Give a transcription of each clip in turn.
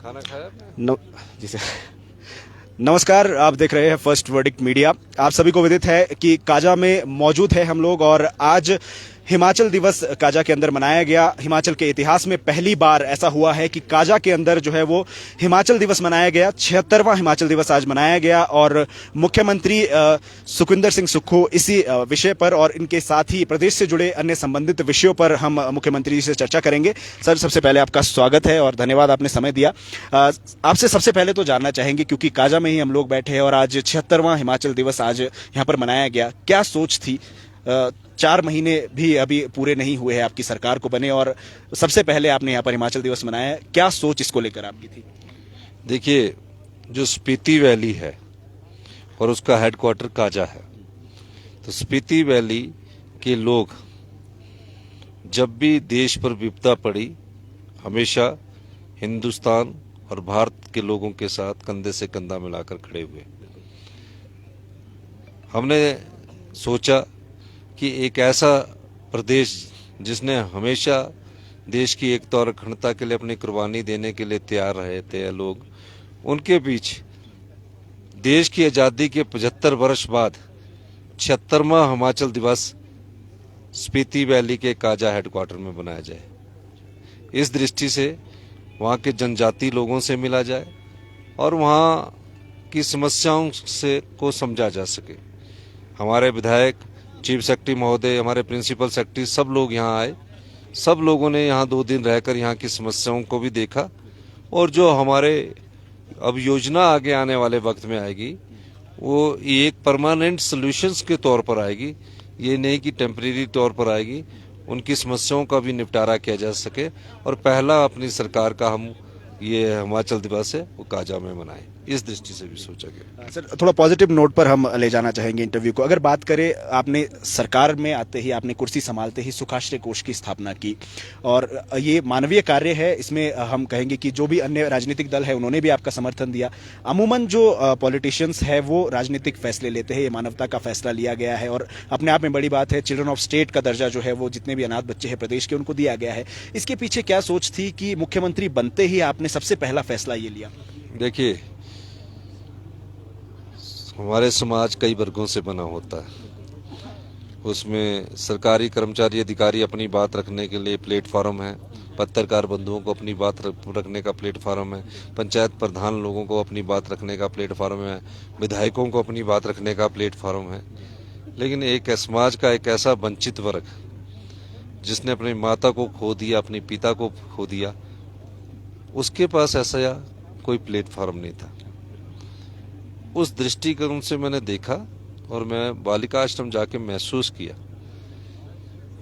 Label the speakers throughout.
Speaker 1: खाना खाया आपने?
Speaker 2: न, जी सर। नमस्कार, आप देख रहे हैं फर्स्ट वर्डिक्ट मीडिया। आप सभी को विदित है कि काजा में मौजूद है हम लोग और आज हिमाचल दिवस काजा के अंदर मनाया गया। हिमाचल के इतिहास में पहली बार ऐसा हुआ है कि काजा के अंदर जो है वो हिमाचल दिवस मनाया गया। 76वां हिमाचल दिवस आज मनाया गया और मुख्यमंत्री सुखविंदर सिंह सुक्खू इसी विषय पर और इनके साथ ही प्रदेश से जुड़े अन्य संबंधित विषयों पर हम मुख्यमंत्री जी से चर्चा करेंगे। सर, सबसे पहले आपका स्वागत है और धन्यवाद, आपने समय दिया। आपसे सबसे पहले तो जानना चाहेंगे, क्योंकि काजा में ही हम लोग बैठे हैं और आज 76वां हिमाचल दिवस आज यहाँ पर मनाया गया। क्या सोच थी? 4 महीने भी अभी पूरे नहीं हुए हैं आपकी सरकार को बने और सबसे पहले आपने यहाँ पर हिमाचल दिवस मनाया। क्या सोच इसको लेकर आपकी थी?
Speaker 1: देखिए, जो स्पीति वैली है और उसका हेडक्वार्टर काजा है, तो स्पीति वैली के लोग जब भी देश पर विपदा पड़ी हमेशा हिंदुस्तान और भारत के लोगों के साथ कंधे से कंधा मिलाकर खड़े हुए। हमने सोचा कि एक ऐसा प्रदेश जिसने हमेशा देश की एकता और अखंडता के लिए अपनी कुर्बानी देने के लिए तैयार रहे थे लोग, उनके बीच देश की आज़ादी के 75 वर्ष बाद 76वां हिमाचल दिवस स्पीति वैली के काजा हेडक्वार्टर में बनाया जाए। इस दृष्टि से वहाँ के जनजाति लोगों से मिला जाए और वहाँ की समस्याओं से को समझा जा सके। हमारे विधायक, चीफ सेक्रेटरी महोदय, हमारे प्रिंसिपल सेक्रेटरी, सब लोग यहाँ आए। सब लोगों ने यहाँ 2 दिन रहकर यहाँ की समस्याओं को भी देखा और जो हमारे अब योजना आगे आने वाले वक्त में आएगी वो एक परमानेंट सॉल्यूशंस के तौर पर आएगी, ये नहीं कि टेम्परेरी तौर पर आएगी। उनकी समस्याओं का भी निपटारा किया जा सके और पहला अपनी सरकार का हम ये हिमाचल दिवस है वो काजा में मनाएं, इस दृष्टि से भी सोचा गया।
Speaker 2: सर, थोड़ा पॉजिटिव नोट पर हम ले जाना चाहेंगे इंटरव्यू को। अगर बात करें, आपने सरकार में आते ही, आपने कुर्सी संभालते ही सुखाश्रय कोष की स्थापना की और ये मानवीय कार्य है। इसमें हम कहेंगे कि जो भी अन्य राजनीतिक दल है उन्होंने भी आपका समर्थन दिया। अमूमन जो पॉलिटिशियंस है वो राजनीतिक फैसले लेते हैं, ये मानवता का फैसला लिया गया है और अपने आप में बड़ी बात है। चिल्ड्रन ऑफ स्टेट का दर्जा जो है वो जितने भी अनाथ बच्चे हैं प्रदेश के उनको दिया गया है। इसके पीछे क्या सोच थी कि मुख्यमंत्री बनते ही आपने सबसे पहला फैसला ये लिया?
Speaker 1: देखिए, हमारे समाज कई वर्गों से बना होता है। उसमें सरकारी कर्मचारी अधिकारी अपनी बात रखने के लिए प्लेटफॉर्म है, पत्रकार बंधुओं को अपनी बात रखने का प्लेटफॉर्म है, पंचायत प्रधान लोगों को अपनी बात रखने का प्लेटफॉर्म है, विधायकों को अपनी बात रखने का प्लेटफॉर्म है। लेकिन एक समाज का एक ऐसा वंचित वर्ग जिसने अपनी माता को खो दिया, अपने पिता को खो दिया, उसके पास ऐसा कोई प्लेटफॉर्म नहीं था। उस दृष्टिकोण से मैंने देखा और मैं बालिका आश्रम जाके महसूस किया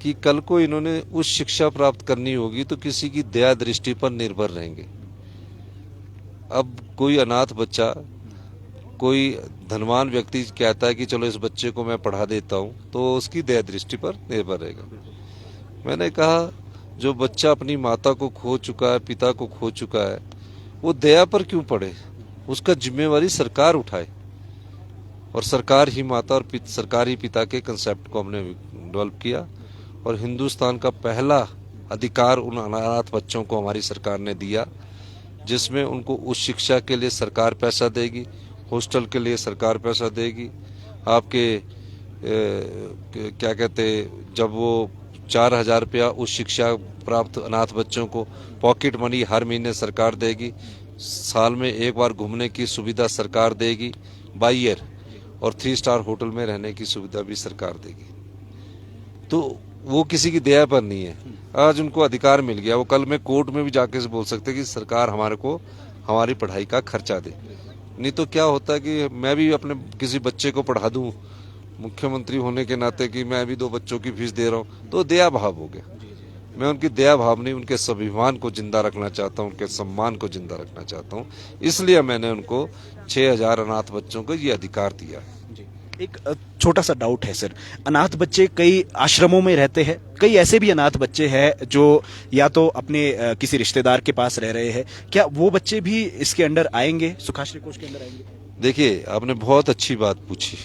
Speaker 1: कि कल को इन्होंने उस शिक्षा प्राप्त करनी होगी तो किसी की दया दृष्टि पर निर्भर रहेंगे। अब कोई अनाथ बच्चा, कोई धनवान व्यक्ति कहता है कि चलो इस बच्चे को मैं पढ़ा देता हूँ, तो उसकी दया दृष्टि पर निर्भर रहेगा। मैंने कहा, जो बच्चा अपनी माता को खो चुका है, पिता को खो चुका है, वो दया पर क्यों पड़े? उसका जिम्मेवारी सरकार उठाए और सरकार ही माता और सरकार ही पिता के कंसेप्ट को हमने डेवलप किया और हिंदुस्तान का पहला अधिकार उन अनाथ बच्चों को हमारी सरकार ने दिया, जिसमें उनको उस शिक्षा के लिए सरकार पैसा देगी, हॉस्टल के लिए सरकार पैसा देगी। आपके क्या कहते, जब वो 4,000 रुपया उस शिक्षा प्राप्त अनाथ बच्चों को पॉकेट मनी हर महीने सरकार देगी, साल में एक बार घूमने की सुविधा सरकार देगी बाई ईयर, और 3 स्टार होटल में रहने की सुविधा भी सरकार देगी। तो वो किसी की दया पर नहीं है। आज उनको अधिकार मिल गया, वो कल में कोर्ट में भी जाके बोल सकते कि सरकार हमारे को हमारी पढ़ाई का खर्चा दे। नहीं तो क्या होता है कि मैं भी अपने किसी बच्चे को पढ़ा दूं मुख्यमंत्री होने के नाते कि मैं भी 2 बच्चों की फीस दे रहा हूं, तो दया भाव हो गया। मैं उनकी दया भाव नहीं, उनके स्वाभिमान को जिंदा रखना चाहता हूं, उनके सम्मान को जिंदा रखना चाहता हूं, इसलिए मैंने उनको 6,000 अनाथ बच्चों को ये अधिकार दिया।
Speaker 2: एक छोटा सा डाउट है सर, अनाथ बच्चे कई आश्रमों में रहते हैं, कई ऐसे भी अनाथ बच्चे हैं जो या तो अपने किसी रिश्तेदार के पास रह रहे हैं, क्या वो बच्चे भी इसके अंडर आएंगे, सुखाश्रय कोष के अंदर आएंगे?
Speaker 1: देखिए, आपने बहुत अच्छी बात पूछी,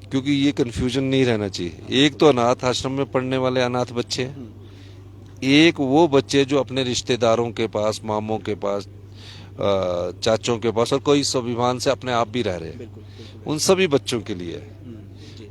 Speaker 1: क्योंकि ये कंफ्यूजन नहीं रहना चाहिए। एक तो अनाथ आश्रम में पढ़ने वाले अनाथ बच्चे हैं, एक वो बच्चे जो अपने रिश्तेदारों के पास, मामों के पास, चाचों के पास, और कोई स्वाभिमान से अपने आप भी रह रहे हैं, उन सभी बच्चों के लिए है।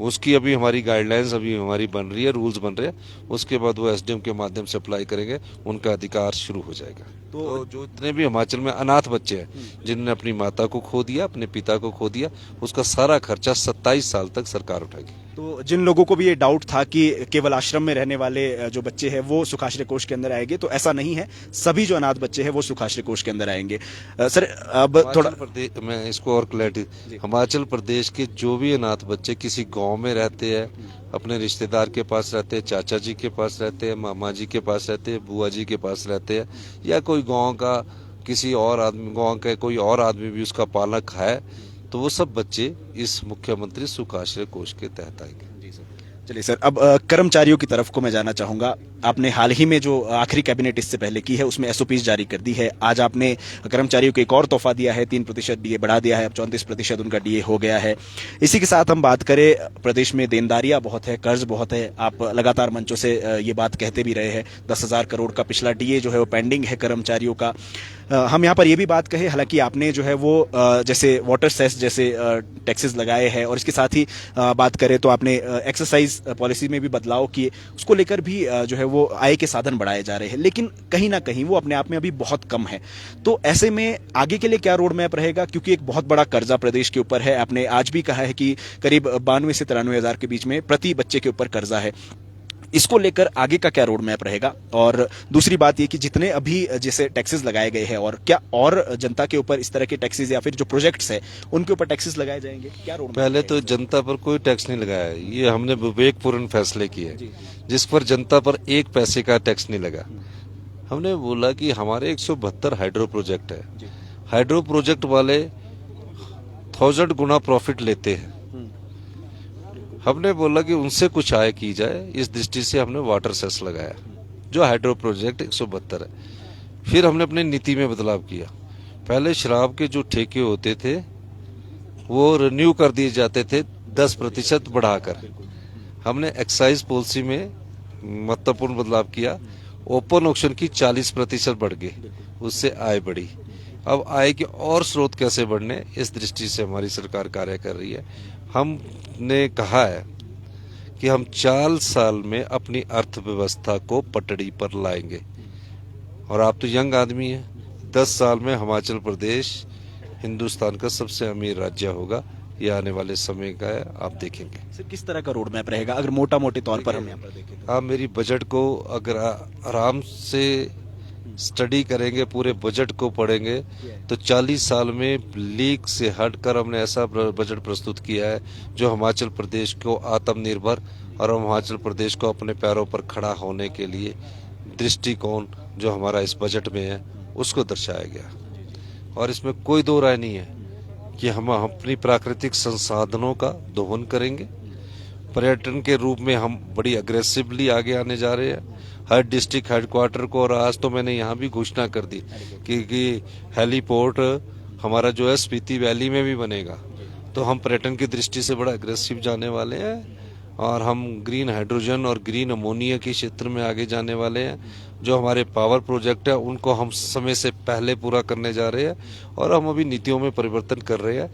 Speaker 1: उसकी अभी हमारी गाइडलाइंस अभी हमारी बन रही है, रूल्स बन रहे हैं, उसके बाद वो एसडीएम के माध्यम से अप्लाई करेंगे, उनका अधिकार शुरू हो जाएगा। तो जो इतने भी हिमाचल में अनाथ बच्चे हैं जिन्होंने अपनी माता को खो दिया, अपने पिता को खो दिया, उसका सारा खर्चा 27 साल तक सरकार उठाएगी।
Speaker 2: तो जिन लोगों को भी ये डाउट था कि केवल आश्रम में रहने वाले जो बच्चे हैं वो सुखाश्रय कोष के अंदर आएंगे, तो ऐसा नहीं है, सभी जो अनाथ बच्चे हैं वो सुखाश्रय कोष के अंदर आएंगे। सर अब थोड़ा
Speaker 1: मैं इसको और क्लैरिटी, हिमाचल प्रदेश के जो भी अनाथ बच्चे किसी गांव में रहते हैं, अपने रिश्तेदार के पास रहते हैं, चाचा जी के पास रहते हैं, मामा जी के पास रहते हैं, बुआ जी के पास रहते हैं, या कोई गांव का किसी और आदमी, गांव का कोई और आदमी भी उसका पालक है, तो वो सब बच्चे इस मुख्यमंत्री सुखाश्रय कोष के तहत आएंगे।
Speaker 2: चलिए सर, अब कर्मचारियों की तरफ को मैं जाना चाहूंगा। आपने हाल ही में जो आखिरी कैबिनेट इससे पहले की है उसमें एसओपीज जारी कर दी है। आज आपने कर्मचारियों को एक और तोहफा दिया है, 3% डीए बढ़ा दिया है, अब 34% उनका डीए हो गया है। इसी के साथ हम बात करें, प्रदेश में देनदारियां बहुत है, कर्ज बहुत है, आप लगातार मंचों से ये बात कहते भी रहे हैं। 10,000 करोड़ का पिछला डीए जो है वो पेंडिंग है कर्मचारियों का। हम यहाँ पर ये भी बात कहें, हालांकि आपने जो है वो जैसे वाटर सेस जैसे टैक्सेस लगाए हैं, और इसके साथ ही बात करें तो आपने एक्सरसाइज पॉलिसी में भी बदलाव किए, उसको लेकर भी जो है वो आय के साधन बढ़ाए जा रहे हैं, लेकिन कहीं ना कहीं वो अपने आप में अभी बहुत कम है। तो ऐसे में आगे के लिए क्या रोड मैप रहेगा, क्योंकि एक बहुत बड़ा कर्जा प्रदेश के ऊपर है। आपने आज भी कहा है कि करीब 92 से 93 हजार के बीच में प्रति बच्चे के ऊपर कर्जा है। इसको लेकर आगे का क्या रोड मैप रहेगा? और दूसरी बात ये कि जितने अभी जैसे टैक्सेस लगाए गए हैं, और क्या और जनता के ऊपर इस तरह के टैक्सेस या फिर जो प्रोजेक्ट्स है उनके ऊपर टैक्सेस लगाए जाएंगे, क्या रोड मैप?
Speaker 1: पहले तो जनता पर कोई टैक्स नहीं लगाया है, ये हमने विवेकपूर्ण फैसले किए, जिस पर जनता पर 1 पैसे का टैक्स नहीं लगा। हमने बोला कि हमारे 172 हाइड्रो प्रोजेक्ट है, हाइड्रो प्रोजेक्ट वाले 1000 गुना प्रॉफिट लेते हैं। हमने बोला कि उनसे कुछ आय की जाए, इस दृष्टि से हमने वाटर सेस लगाया, जो हाइड्रो प्रोजेक्ट 172 है। फिर हमने अपनी नीति में बदलाव किया। पहले शराब के जो ठेके होते थे वो रिन्यू कर दिए जाते थे 10% बढ़ाकर। हमने एक्साइज पॉलिसी में महत्वपूर्ण बदलाव किया, ओपन ऑक्शन की 40% बढ़ गई, उससे आय बढ़ी। अब आय के और स्रोत कैसे बढ़ने, इस दृष्टि से हमारी सरकार कार्य कर रही है। हमने कहा है कि हम 4 साल में अपनी अर्थव्यवस्था को पटड़ी पर लाएंगे, और आप तो यंग आदमी हैं, 10 साल में हिमाचल प्रदेश हिंदुस्तान का सबसे अमीर राज्य होगा। ये आने वाले समय का है, आप देखेंगे।
Speaker 2: सर, किस तरह का रोड मैप रहेगा अगर मोटा मोटे तौर पर हम यहाँ पर देखें तो?
Speaker 1: आप मेरी बजट को अगर आराम से स्टडी करेंगे, पूरे बजट को पढ़ेंगे, तो 40 साल में लीक से हटकर हमने ऐसा बजट प्रस्तुत किया है जो हिमाचल प्रदेश को आत्मनिर्भर और हिमाचल प्रदेश को अपने पैरों पर खड़ा होने के लिए दृष्टिकोण जो हमारा इस बजट में है उसको दर्शाया गया। और इसमें कोई दो राय नहीं है कि हम अपनी प्राकृतिक संसाधनों का दोहन करेंगे। पर्यटन के रूप में हम बड़ी अग्रेसिवली आगे आने जा रहे हैं। हर डिस्ट्रिक्ट हेडक्वार्टर को, और आज तो मैंने यहाँ भी घोषणा कर दी कि हेलीपोर्ट हमारा जो है स्पीति वैली में भी बनेगा। तो हम पर्यटन की दृष्टि से बड़ा अग्रेसिव जाने वाले हैं, और हम ग्रीन हाइड्रोजन और ग्रीन अमोनिया के क्षेत्र में आगे जाने वाले हैं। जो हमारे पावर प्रोजेक्ट है उनको हम समय से पहले पूरा करने जा रहे हैं, और हम अभी नीतियों में परिवर्तन कर रहे हैं।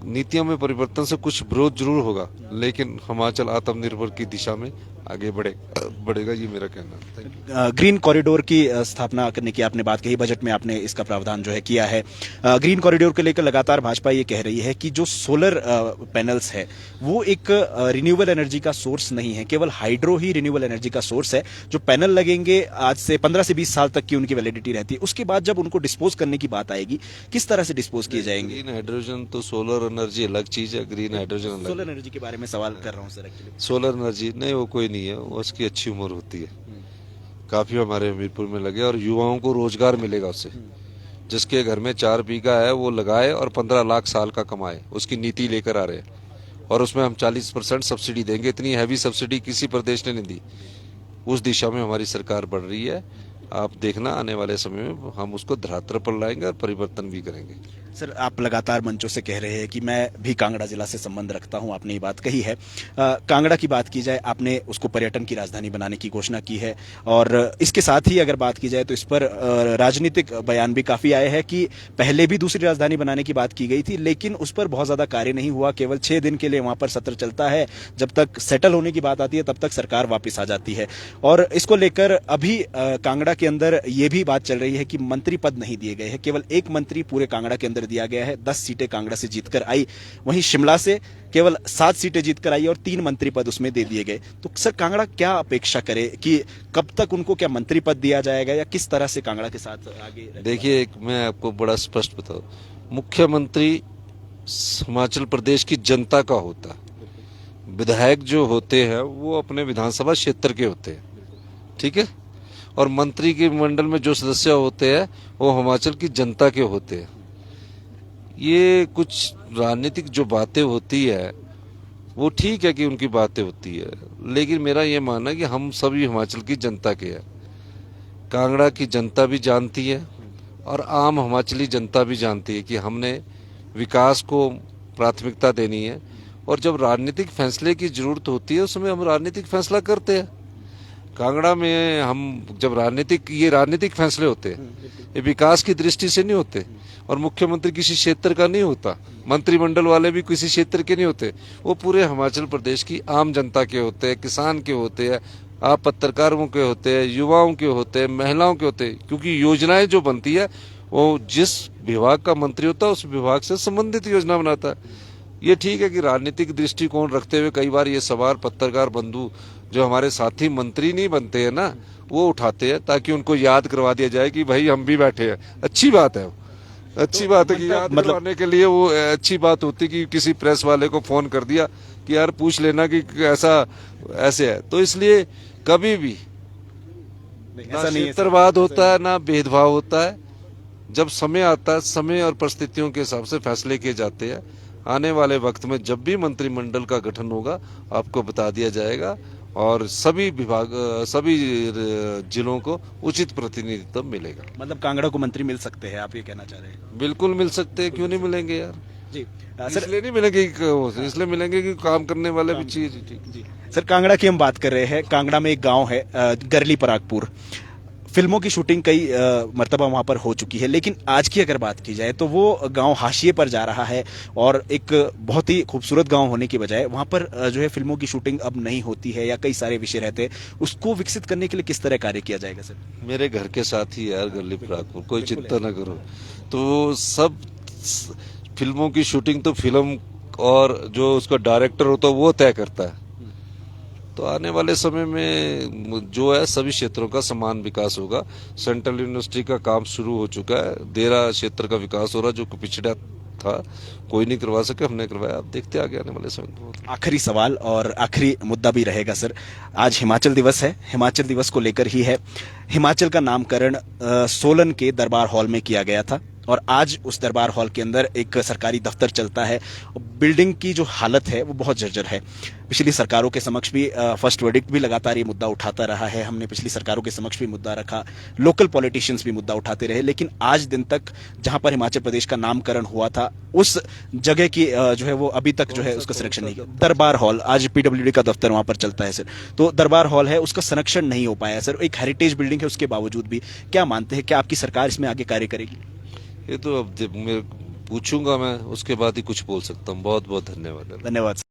Speaker 1: नीतियों में परिवर्तन से कुछ विरोध जरूर होगा, लेकिन हिमाचल आत्मनिर्भर की दिशा में आगे बढ़ेगा, ये मेरा कहना है।
Speaker 2: ग्रीन कॉरिडोर की स्थापना करने की आपने बात कही, बजट में आपने इसका प्रावधान जो है किया है। ग्रीन कॉरिडोर को लेकर लगातार भाजपा ये कह रही है कि जो सोलर पैनल्स है वो एक रिन्यूएबल एनर्जी का सोर्स नहीं है, केवल हाइड्रो ही रिन्यूएबल एनर्जी का सोर्स है। जो पैनल लगेंगे आज से 15 से 20 साल तक की उनकी वैलिडिटी रहती है, उसके बाद जब उनको डिस्पोज करने की बात आएगी, किस तरह से डिस्पोज किए जाएंगे?
Speaker 1: ग्रीन हाइड्रोजन तो सोलर एनर्जी अलग चीज है, ग्रीन हाइड्रोजन अलग।
Speaker 2: सोलर एनर्जी के बारे में सवाल कर रहा हूँ सर।
Speaker 1: सोलर एनर्जी नहीं, वो कोई नहीं है, वो उसकी अच्छी उम्र होती है, काफी हमारे हमीरपुर में लगे, और युवाओं को रोजगार मिलेगा उससे। जिसके घर में 4 बीघा है वो लगाए और 15 लाख साल का कमाए, उसकी नीति लेकर आ रहे हैं। और उसमें हम 40% सब्सिडी देंगे, इतनी हैवी सब्सिडी किसी प्रदेश ने नहीं दी। उस दिशा में हमारी सरकार बढ़ रही है। आप देखना आने वाले समय में हम उसको धरातल पर लाएंगे और परिवर्तन भी करेंगे।
Speaker 2: सर, आप लगातार मंचों से कह रहे हैं कि मैं भी कांगड़ा जिला से संबंध रखता हूं, आपने ये बात कही है। कांगड़ा की बात की जाए, आपने उसको पर्यटन की राजधानी बनाने की घोषणा की है, और इसके साथ ही अगर बात की जाए तो इस पर राजनीतिक बयान भी काफी आए हैं कि पहले भी दूसरी राजधानी बनाने की बात की गई थी, लेकिन उस पर बहुत ज्यादा कार्य नहीं हुआ। केवल 6 दिन के लिए वहां पर सत्र चलता है, जब तक सेटल होने की बात आती है तब तक सरकार वापस आ जाती है। और इसको लेकर अभी कांगड़ा के अंदर ये भी बात चल रही है कि मंत्री पद नहीं दिए गए हैं, केवल एक मंत्री पूरे कांगड़ा के अंदर दिया गया है। 10 सीटें कांगड़ा से जीतकर आई, वहीं शिमला से केवल 7 सीटें जीतकर आई और 3 मंत्री पद उसमें दे दिए गए। तो सर, कांगड़ा क्या अपेक्षा करे कि कब तक उनको क्या मंत्री पद दिया जाएगा, या किस तरह से कांगड़ा के साथ आगे?
Speaker 1: देखिए, एक मैं आपको बड़ा स्पष्ट बताऊं, मुख्यमंत्री हिमाचल प्रदेश की जनता का होता है। विधायक जो होते हैं वो अपने विधानसभा क्षेत्र के होते हैं, ठीक है, और मंत्री के मंडल में जो सदस्य होते हैं वो हिमाचल की जनता के होते हैं। ये कुछ राजनीतिक जो बातें होती है वो ठीक है कि उनकी बातें होती है, लेकिन मेरा ये मानना है कि हम सभी हिमाचल की जनता के हैं। कांगड़ा की जनता भी जानती है और आम हिमाचली जनता भी जानती है कि हमने विकास को प्राथमिकता देनी है, और जब राजनीतिक फैसले की जरूरत होती है उसमें हम राजनीतिक फैसला करते हैं। कांगड़ा में हम जब ये राजनीतिक फैसले होते हैं, ये विकास की दृष्टि से नहीं होते, और मुख्यमंत्री किसी क्षेत्र का नहीं होता, मंत्रिमंडल वाले भी किसी क्षेत्र के नहीं होते, वो पूरे हिमाचल प्रदेश की आम जनता के होते हैं, किसान के होते हैं, आप पत्रकारों के होते हैं, युवाओं के होते हैं, महिलाओं के होते हैं, क्योंकि योजनाएं जो बनती है वो जिस विभाग का मंत्री होता है उस विभाग से संबंधित योजना बनाता है। ये ठीक है कि राजनीतिक दृष्टिकोण रखते हुए कई बार ये सवाल पत्रकार बंधु जो हमारे साथी मंत्री नहीं बनते हैं ना, वो उठाते हैं ताकि उनको याद करवा दिया जाए कि भाई हम भी बैठे हैं। अच्छी बात है, अच्छी बात है कि याद करवाने के लिए वो अच्छी बात होती कि किसी प्रेस वाले को फोन कर दिया कि यार पूछ लेना कि ऐसे है। तो इसलिए कभी भी ना क्षेत्रवाद होता है ना भेदभाव होता है। जब समय आता है, समय और परिस्थितियों के हिसाब से फैसले किए जाते हैं। आने वाले वक्त में जब भी मंत्रिमंडल का गठन होगा आपको बता दिया जाएगा, और सभी जिलों को उचित प्रतिनिधित्व मिलेगा।
Speaker 2: मतलब कांगड़ा को मंत्री मिल सकते हैं, आप ये कहना चाह रहे हैं?
Speaker 1: बिल्कुल मिल सकते हैं, क्यों नहीं मिलेंगे यार
Speaker 2: जी।
Speaker 1: सर, इसलिए नहीं मिलेंगे, इसलिए मिलेंगे कि काम करने वाले भी चाहिए।
Speaker 2: जी सर, कांगड़ा की हम बात कर रहे हैं। कांगड़ा में एक गांव है गरली परागपुर। फिल्मों की शूटिंग कई मर्तबा वहां पर हो चुकी है, लेकिन आज की अगर बात की जाए तो वो गांव हाशिए पर जा रहा है, और एक बहुत ही खूबसूरत गांव होने की बजाय वहां पर जो है फिल्मों की शूटिंग अब नहीं होती है, या कई सारे विषय रहते हैं। उसको विकसित करने के लिए किस तरह कार्य किया जाएगा सर?
Speaker 1: मेरे घर के साथ ही यार गरली परागपुर, कोई चिंता ना करो। तो सब फिल्मों की शूटिंग तो फिल्म और जो उसका डायरेक्टर होता है वो तय करता है। तो आने वाले समय में जो है सभी क्षेत्रों का समान विकास होगा। सेंट्रल यूनिवर्सिटी का काम शुरू हो चुका है, देरा क्षेत्र का विकास हो रहा है जो पिछड़ा था, कोई नहीं करवा सके, हमने करवाया। आप देखते आगे आने वाले समय में।
Speaker 2: आखिरी सवाल और आखिरी मुद्दा भी रहेगा सर, आज हिमाचल दिवस है, हिमाचल दिवस को लेकर ही है। हिमाचल का नामकरण सोलन के दरबार हॉल में किया गया था, और आज उस दरबार हॉल के अंदर एक सरकारी दफ्तर चलता है। बिल्डिंग की जो हालत है वो बहुत जर्जर है। पिछली सरकारों के समक्ष भी फर्स्ट वर्डिक्ट भी लगातार ये मुद्दा उठाता रहा है, हमने पिछली सरकारों के समक्ष भी मुद्दा रखा, लोकल पॉलिटिशियंस भी मुद्दा उठाते रहे, लेकिन आज दिन तक जहां पर हिमाचल प्रदेश का नामकरण हुआ था उस जगह की जो है वो अभी तक जो है उसका संरक्षण नहीं किया। दरबार हॉल, आज PWD का दफ्तर वहां पर चलता है सर, तो दरबार हॉल है, उसका संरक्षण नहीं हो पाया सर। एक हेरिटेज बिल्डिंग है, उसके बावजूद भी क्या मानते हैं, क्या आपकी सरकार इसमें आगे कार्य करेगी?
Speaker 1: ये तो अब मैं पूछूंगा, मैं उसके बाद ही कुछ बोल सकता हूँ। बहुत बहुत धन्यवाद।
Speaker 2: धन्यवाद।